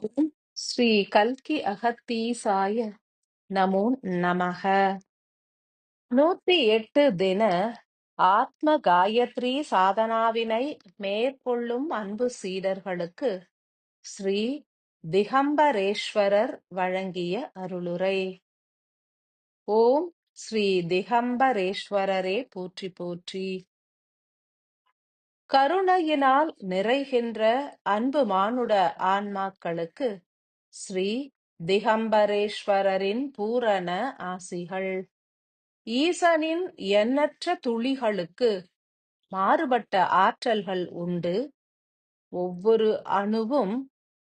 ஓம் ஸ்ரீ கல்கி அகத்தீசாய நமோ நமக. 108 தின ஆத்ம காயத்ரி சாதனாவினை மேற்கொள்ளும் அன்பு சீடர்களுக்கு ஸ்ரீ திகம்பரேஸ்வரர் வழங்கிய அருளுரை. ஓம் ஸ்ரீ திகம்பரேஸ்வரரே போற்றி போற்றி. கருணையினால் நிறைகின்ற அன்பு மானுட ஆன்மாக்களுக்கு ஸ்ரீ திகம்பரேஸ்வரரின் பூரண ஆசிகள். ஈசனின் எண்ணற்ற துளிகளுக்கு மாறுபட்ட ஆற்றல்கள் உண்டு. ஒவ்வொரு அணுவும்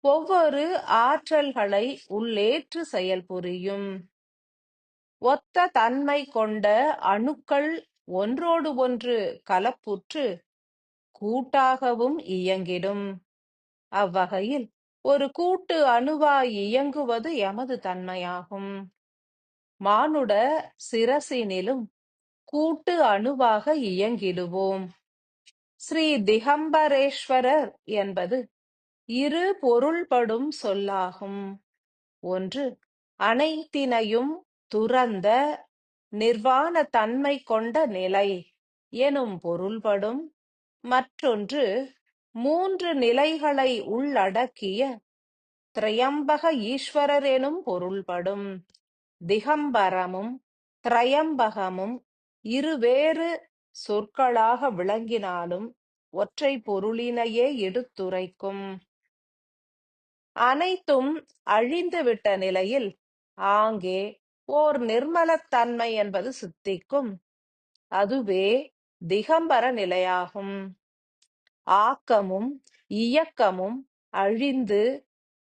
ஒவ்வொரு ஆற்றல்களை உள்ளேற்று செயல்புரியும். ஒத்த தன்மை கொண்ட அணுக்கள் ஒன்றோடு ஒன்று கலப்புற்று கூட்டாகவும் இயங்கிடும். அவ்வகையில் ஒரு கூட்டு அணுவாய் இயங்குவது எமது தன்மையாகும். மானுட சிரசினிலும் கூட்டு அணுவாக இயங்கிடுவோம். ஸ்ரீ திகம்பரேஸ்வரர் என்பது இரு பொருள்படும் சொல்லாகும். ஒன்று, அனைத்தினையும் துறந்த நிர்வாண தன்மை கொண்ட நிலை எனும் பொருள்படும். மற்றொன்று, 3 நிலைகளை உள்ளடக்கிய திரையம்பக ஈஸ்வரர் எனும் பொருள்படும். திகம்பரமும் திரையம்பகமும் இருவேறு சொற்களாக விளங்கினாலும் ஒற்றை பொருளினையே எடுத்துரைக்கும். அனைத்தும் அழிந்துவிட்ட நிலையில் ஆங்கே ஓர் நிர்மலத்தன்மை என்பது சித்திக்கும். அதுவே திகம்பர நிலையாகும். ஆக்கமும் இயக்கமும் அழிந்து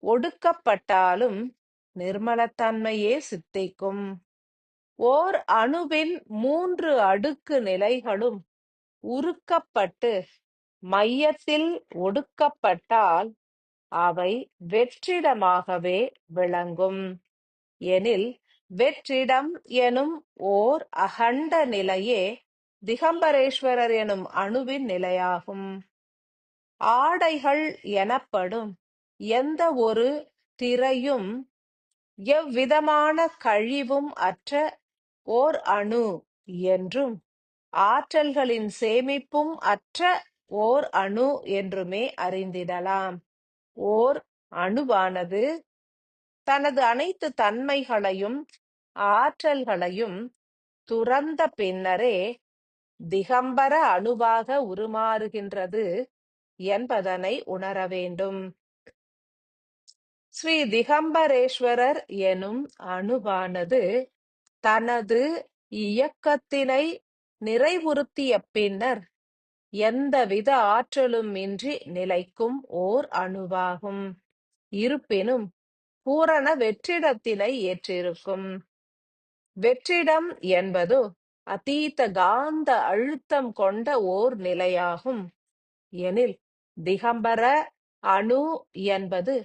ஒடுக்கப்பட்டாலும் நிர்மலத்தன்மையே சித்திக்கும். ஓர் அணுவின் 3 அடுக்கு நிலைகளும் உருக்கப்பட்டு மையத்தில் ஒடுக்கப்பட்டால் அவை வெற்றிடமாகவே விளங்கும். எனில் வெற்றிடம் எனும் ஓர் அகண்ட நிலையே திகம்பரேஸ்வரர் எனும் அணுவின் நிலையாகும். ஆடைகள் எனப்படும் எந்த ஒரு திரையும் எவ்விதமான கழிவும் அற்ற ஓர் அணு என்றும் ஆற்றல்களின் சேமிப்பும் அற்ற ஓர் அணு என்றுமே அறிந்திடலாம். ஓர் அணுவானது தனது அனைத்து தன்மைகளையும் ஆற்றல்களையும் துறந்த பின்னரே திகம்பர அணுவாக உருமாறுகின்றது என்பதனை உணர வேண்டும். ஸ்ரீ திகம்பரேஸ்வரர் எனும் அணுவானது தனது இயக்கத்தினை நிறைவுறுத்திய பின்னர் எந்தவித ஆற்றலும் இன்றி நிலைக்கும் ஓர் அணுவாகும். இருப்பினும் பூரண வெற்றிடத்தினை ஏற்றிருக்கும். வெற்றிடம் என்பது அதீத காந்த அழுத்தம் கொண்ட ஓர் நிலையாகும். எனில் திகம்பர அணு என்பது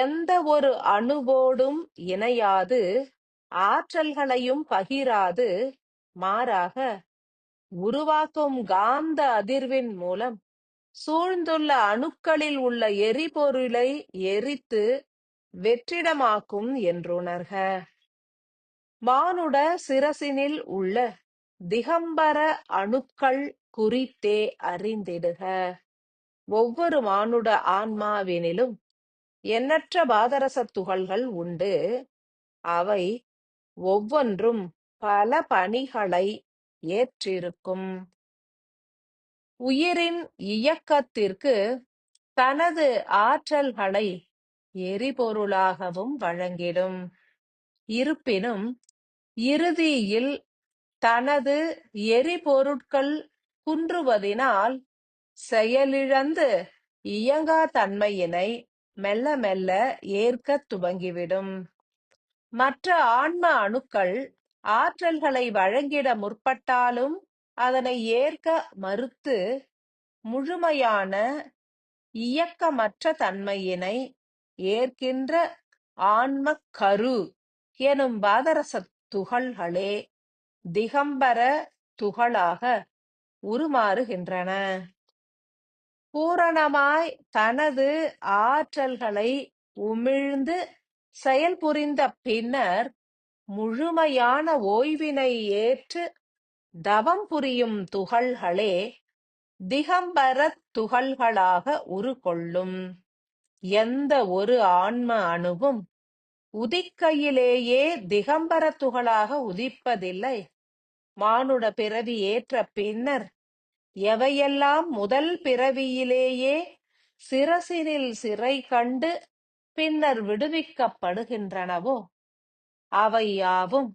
எந்த ஒரு அணுவோடும் இணையாது ஆற்றல்களையும் பகிராது மாறாக உருவாக்கும் காந்த அதிர்வின் மூலம் சூழ்ந்துள்ள அணுக்களில் உள்ள எரிபொருளை எரித்து வெற்றிடமாக்கும் என்றுணர்க. மானுட சிரசினில் உள்ள திகம்பர அணுக்கள் குறித்தே அறிந்திடுக. ஒவ்வொரு மானுட ஆன்மாவினிலும் எண்ணற்ற பாதரச துகள்கள் உண்டு. அவை ஒவ்வொன்றும் பல பணிகளை ஏற்றிருக்கும். உயிரின் இயக்கத்திற்கு தனது ஆற்றல்களை எரிபொருளாகவும் வழங்கிடும். இருப்பினும் இறுதியில் தனது எரிபொருட்கள் குன்றுவதினால் செயலிழந்து இயங்கா தன்மையினை மெல்ல மெல்ல ஏற்க துவங்கிவிடும். மற்ற ஆன்ம அணுக்கள் ஆற்றல்களை வழங்கிட முற்பட்டாலும் அதனை ஏற்க மறுத்து முழுமையான இயக்கமற்ற தன்மையினை ஏற்கின்ற ஆன்ம கரு எனும் பாதரச துகள்களே திகம்பர துகளாக உருமாறுகின்றன. பூரணமாய் தனது ஆற்றல்களை உமிழ்ந்து செயல்புரிந்த பின்னர் முழுமையான ஓய்வினை ஏற்று தவம் புரியும் துகள்களே திகம்பரத் துகள்களாக உருக்கொள்ளும். எந்த ஒரு ஆன்ம அணுவும் உதிக்கையிலேயே திகம்பர துகளாக உதிப்பதில்லை. மானுட பிறவி ஏற்ற பின்னர் எவையெல்லாம் முதல் பிறவியிலேயே சிரசினில் சிறை கண்டு பின்னர் விடுவிக்கப்படுகின்றனவோ அவை யாவும்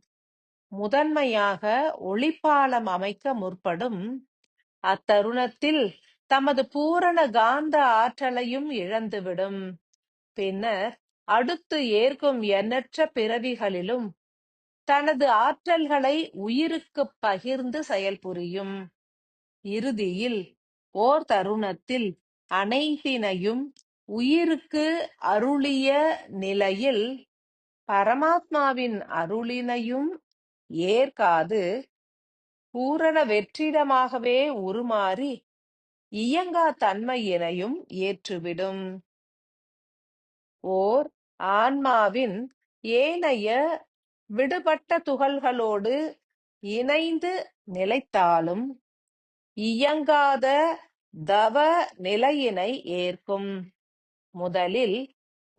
முதன்மையாக ஒளிப்பாலம் அமைக்க முற்படும் அத்தருணத்தில் தமது பூரண காந்த ஆற்றலையும் இழந்துவிடும். பின்னர் அடுத்து ஏற்கும் எண்ணற்ற பிறவிகளிலும் தனது ஆற்றல்களை உயிருக்கு பகிர்ந்து செயல்புரியும். இறுதியில் ஓர் தருணத்தில் அனைத்தினையும் உயிருக்கு அருளிய நிலையில் பரமாத்மாவின் அருளினையும் ஏற்காது பூரண வெற்றிடமாகவே உருமாறி இயங்கா தன்மையினையும் ஏற்றுவிடும். ஓர் ஆன்மாவின் ஏனைய விடுபட்ட துகள்களோடு இணைந்து நிலைத்தாலும் இயங்காத தவ நிலையினை ஏற்கும். முதலில்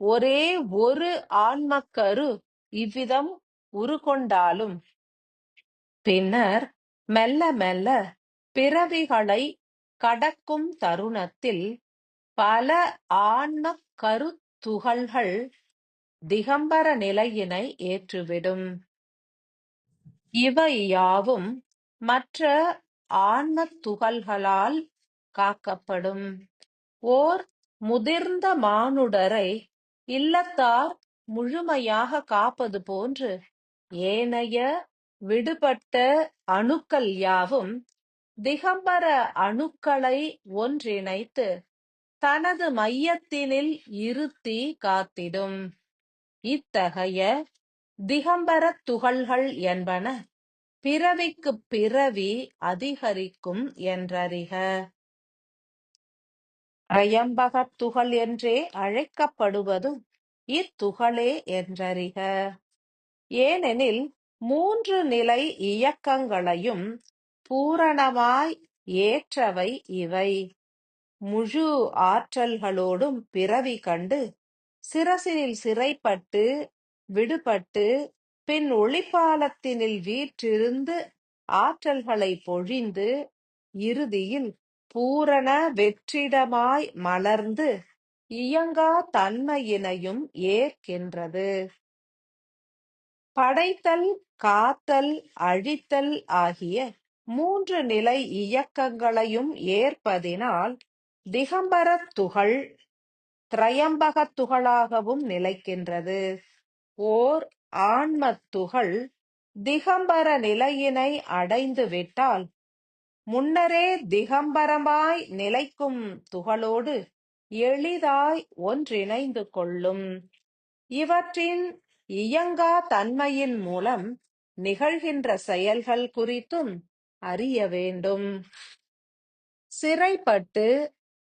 ஒரே ஒரு ஆன்மக்கரு இவ்விதம் உருக்கொண்டாலும் பின்னர் மெல்ல மெல்ல பிறவிகளை கடக்கும் தருணத்தில் பல ஆன்மக் கருத்துகள்கள் திகம்பர நிலையினை ஏற்றுவிடும். இவை யாவும் மற்ற ஆன்மத் துகள்களால் காக்கப்படும். ஓர் முதிர்ந்த மானுடரை இல்லத்தார் முழுமையாக காப்பது போன்று ஏனைய விடுபட்ட அணுக்கள் யாவும் திகம்பர அணுக்களை ஒன்றிணைத்து தனது மையத்தினில் இருத்தி காத்திடும். இத்தகைய திகம்பரத் துகள்கள் என்பன பிறவிக்குப் பிறவி அதிகரிக்கும் என்றறிக. திரையம்பகத் துகள் என்றே அழைக்கப்படுவதும் இத்துகளே என்றறிக. ஏனெனில் 3 நிலை இயக்கங்களையும் பூரணமாய் ஏற்றவை இவை. முழு ஆற்றல்களோடும் பிறவி கண்டு சிரசினில் சிறைப்பட்டு விடுபட்டு பின் ஒளிப்பாலத்தினில் வீற்றிருந்து ஆற்றல்களை பொழிந்து இறுதியில் பூரண வெற்றிடமாய் மலர்ந்து இயங்கா தன்மையினையும் ஏற்கின்றது. படைத்தல் காத்தல் அழித்தல் ஆகிய 3 நிலை இயக்கங்களையும் ஏற்பதினால் திகம்பரத் துகள் திரையம்பகத் துகளாகவும் நிலைக்கின்றது. ஓர் ஆன்மத் துகள் திகம்பர நிலையினை அடைந்து விட்டால் முன்னரே திகம்பரமாய் நிலைக்கும் துகளோடு எளிதாய் ஒன்றிணைந்து கொள்ளும். இவற்றின் இயங்கா தன்மையின் மூலம் நிகழ்கின்ற செயல்கள் குறித்தும் அறிய வேண்டும். சிறைப்பட்டு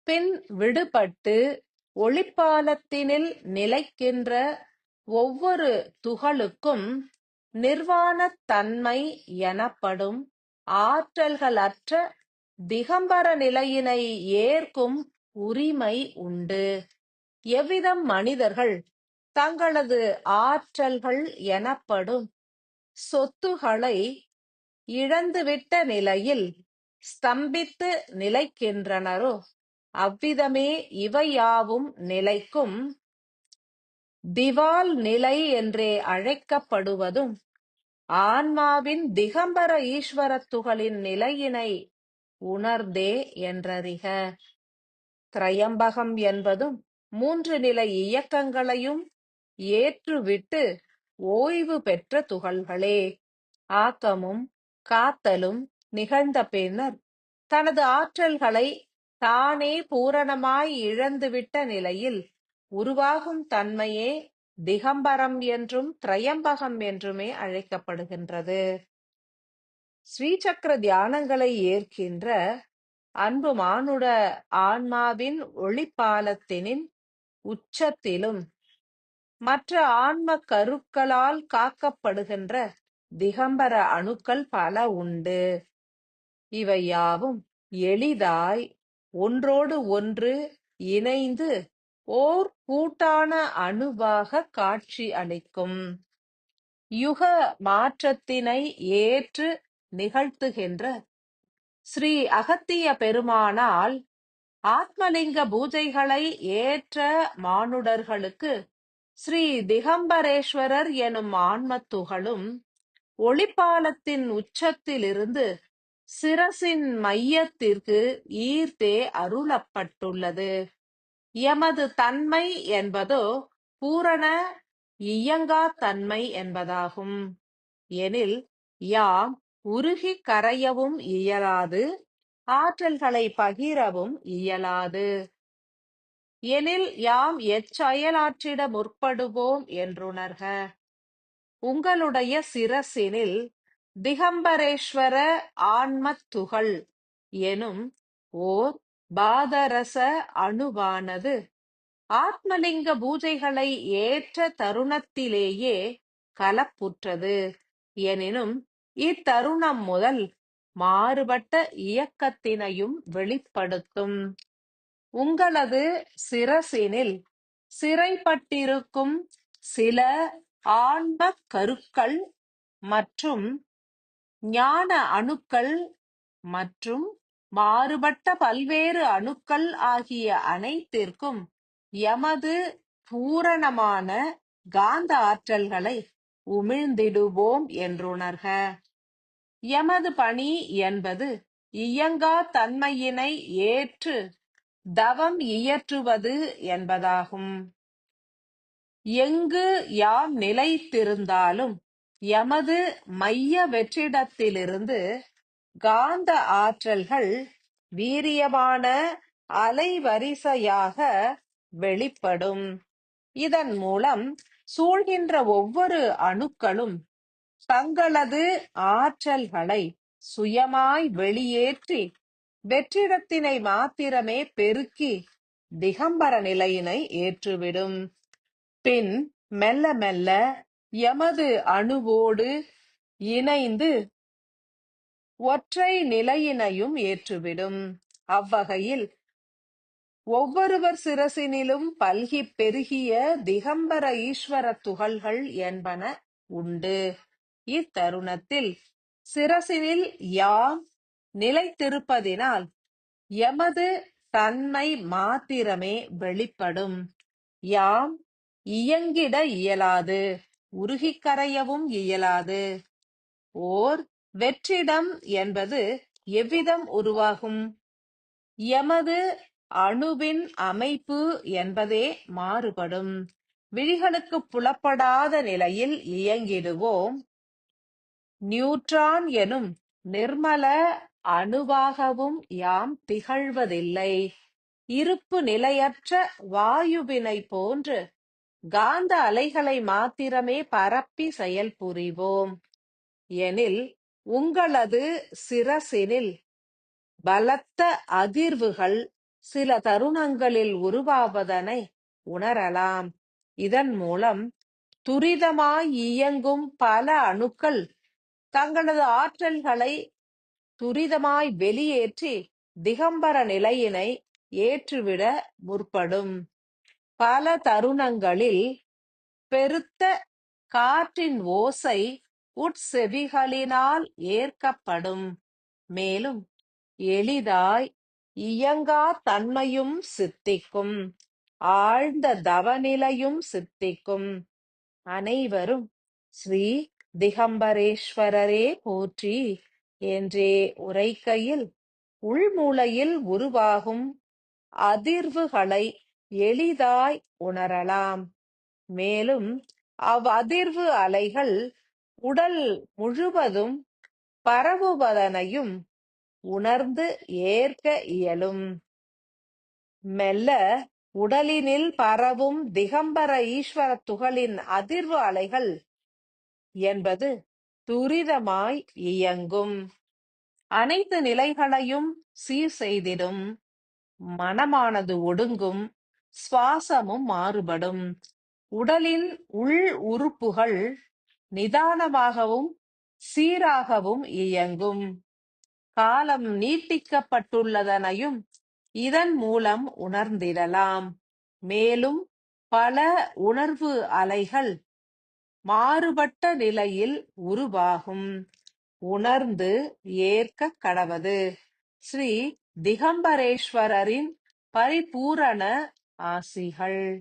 பின் விடுபட்டு ஒளிப்பாலத்தினில் நிலைக்கின்ற ஒவ்வொரு துகளுக்கும் நிர்வாணத் தன்மை எனப்படும் ஆற்றல்களற்ற திகம்பர நிலையினை ஏற்கும் உரிமை உண்டு. எவ்விதம் மனிதர்கள் தங்களது ஆற்றல்கள் எனப்படும் சொத்துகளை இழந்துவிட்ட நிலையில் ஸ்தம்பித்து நிலைக்கின்றனரோ அவ்விதமே இவையாவும் நிலைக்கும். திவால் நிலை என்றே அழைக்கப்படுவதும் ஆன்மாவின் திகம்பர ஈஸ்வரத் துகளின் நிலையினை உணர்ந்தே என்றறிக. திரையம்பகம் என்பதும் 3 நிலை இயக்கங்களையும் ஏற்றுவிட்டு ஓய்வு பெற்ற துகள்களே. ஆக்கமும் காத்தலும் நிகழ்ந்த பின்னர் தனது ஆற்றல்களை தானே பூரணமாய் இழந்துவிட்ட நிலையில் உருவாகும் தன்மையே திகம்பரம் என்றும் திரையம்பகம் என்றுமே அழைக்கப்படுகின்றது. ஸ்ரீசக்கர தியானங்களை ஏற்கின்ற அன்பு மானுட ஆன்மாவின் ஒளிப்பாலத்தினின் உச்சத்திலும் மற்ற ஆன்ம கருக்களால் காக்கப்படுகின்ற திகம்பர அணுக்கள் பல உண்டு. இவை யாவும் எளிதாய் ஒன்றோடு ஒன்று இணைந்து ஓர் கூட்டான அணுவாக காட்சி அளிக்கும். யுக மாற்றத்தினை ஏற்று நிகழ்த்துகின்ற ஸ்ரீ அகத்திய பெருமானால் ஆத்மலிங்க பூஜைகளை ஏற்ற மானுடர்களுக்கு ஸ்ரீ திகம்பரேஸ்வரர் எனும் ஆன்மத் துகளும் ஒளிப்பாலத்தின் உச்சத்திலிருந்து சிரசின் மையத்திற்கு ஈர்த்தே அருளப்பட்டுள்ளது. எமது தன்மை என்பதோ பூரண இயங்கா தன்மை என்பதாகும். எனில் யாம் உருகி கரையவும் இயலாது, ஆற்றல்களை பகிரவும் இயலாது. எனில் யாம் எச்செயலாற்றிட முற்படுவோம் என்றுணர்க. உங்களுடைய சிரசினில் திகம்பரேஸ்வர ஆன்மத் துகள் எனும் ஓர் பாதரச அணுவானது ஆத்மலிங்க பூஜைகளை ஏற்ற தருணத்திலேயே கலப்புற்றது. எனினும் இத்தருணம் முதல் மாறுபட்ட இயக்கத்தினையும் வெளிப்படுத்தும். உங்களது சிரசினில் சிறைப்பட்டிருக்கும் சில ஆன்ம கருக்கள் மற்றும் ஞான அணுக்கள் மற்றும் மாறுபட்ட பல்வேறு அணுக்கள் ஆகிய அனைத்திற்கும் எமது பூரணமான காந்த ஆற்றல்களை உமிழ்ந்திடுவோம் என்றுணர்க. எமது பணி என்பது இயங்கா தன்மையினை ஏற்று தவம் இயற்றுவது என்பதாகும். எங்கு யாம் நிலைத்திருந்தாலும் எமது மைய வெற்றிடத்திலிருந்து காந்த ஆற்றல்கள் வீரியமான அலைவரிசையாக வெளிப்படும். இதன் மூலம் சூழ்கின்ற ஒவ்வொரு அணுக்களும் தங்களது ஆற்றல்களை சுயமாய் வெளியேற்றி வெற்றிடத்தினை மாத்திரமே பெருக்கி திகம்பர நிலையினை ஏற்றுவிடும். பின் மெல்ல மெல்ல எமது அணுவோடு இணைந்து ஒற்றை நிலையினையும் ஏற்றுவிடும். அவ்வகையில் ஒவ்வொருவர் சிரசினிலும் பல்கி பெருகிய திகம்பர ஈஸ்வர துகள்கள் என்பன உண்டு. இத்தருணத்தில் சிரசினில் யாம் நிலைத்திருப்பதினால் எமது தன்மை மாத்திரமே வெளிப்படும். யாம் இயங்கிட இயலாது, உருகிக் கரையவும் இயலாது. ஓர் வெற்றிடம் என்பது எவ்விதம் உருவாகும்? எமது அணுவின் அமைப்பு என்பதே மாறுபடும். விழிகளுக்கு புலப்படாத நிலையில் இயங்கிடுவோம். நியூட்ரான் எனும் நிர்மல அணுவாகவும் யாம் திகழ்வதில்லை. இருப்பு நிலையற்ற வாயுவினை போன்று காந்த அலைகளை மாத்திரமே பரப்பி செயல் புரிவோம். எனில் உங்களது சிரசினில் பலத்த அதிர்வுகள் சில தருணங்களில் உருவாவதனை உணரலாம். இதன் மூலம் துரிதமாய் இயங்கும் பல அணுக்கள் தங்களது ஆற்றல்களை துரிதமாய் வெளியேற்றி திகம்பர நிலையினை ஏற்றுவிட முற்படும். பல தருணங்களில் பெருத்த காற்றின் ஓசை உட்செவிகளினால் ஏற்கப்படும். மேலும் எளிதாய் இயங்கா தன்மையும் சித்திக்கும். ஆழ்ந்த தவநிலையும் சித்திக்கும். அனைவரும் ஸ்ரீ திகம்பரேஸ்வரரே போற்றி என்றே உரைக்கையில் உள்மூலையில் உருவாகும் அதிர்வுகளை எளிதாய் உணரலாம். மேலும் அவ்வதிர்வு அலைகள் உடல் முழுவதும் பரவுவதனையும் உணர்ந்து ஏற்க இயலும். மெல்ல உடலினில் பரவும் திகம்பர ஈஸ்வர துகளின் அதிர்வு அலைகள் என்பது துரிதமாய் இயங்கும். அனைத்து நிலைகளையும் சீர் செய்திடும். மனமானது ஒடுங்கும். சுவாசமும் மாறுபடும். உடலின் உள் உறுப்புகள் நிதானமாகவும் சீராகவும் இயங்கும். காலம் நீட்டிக்கப்பட்டுள்ளதனையும் இதன் மூலம் உணர்ந்திடலாம். மேலும் பல உணர்வு அலைகள் மாறுபட்ட நிலையில் உருவாகும். உணர்ந்து ஏற்க கடவது. ஸ்ரீ திகம்பரேஸ்வரரின் பரிபூரண ஆசிகள்.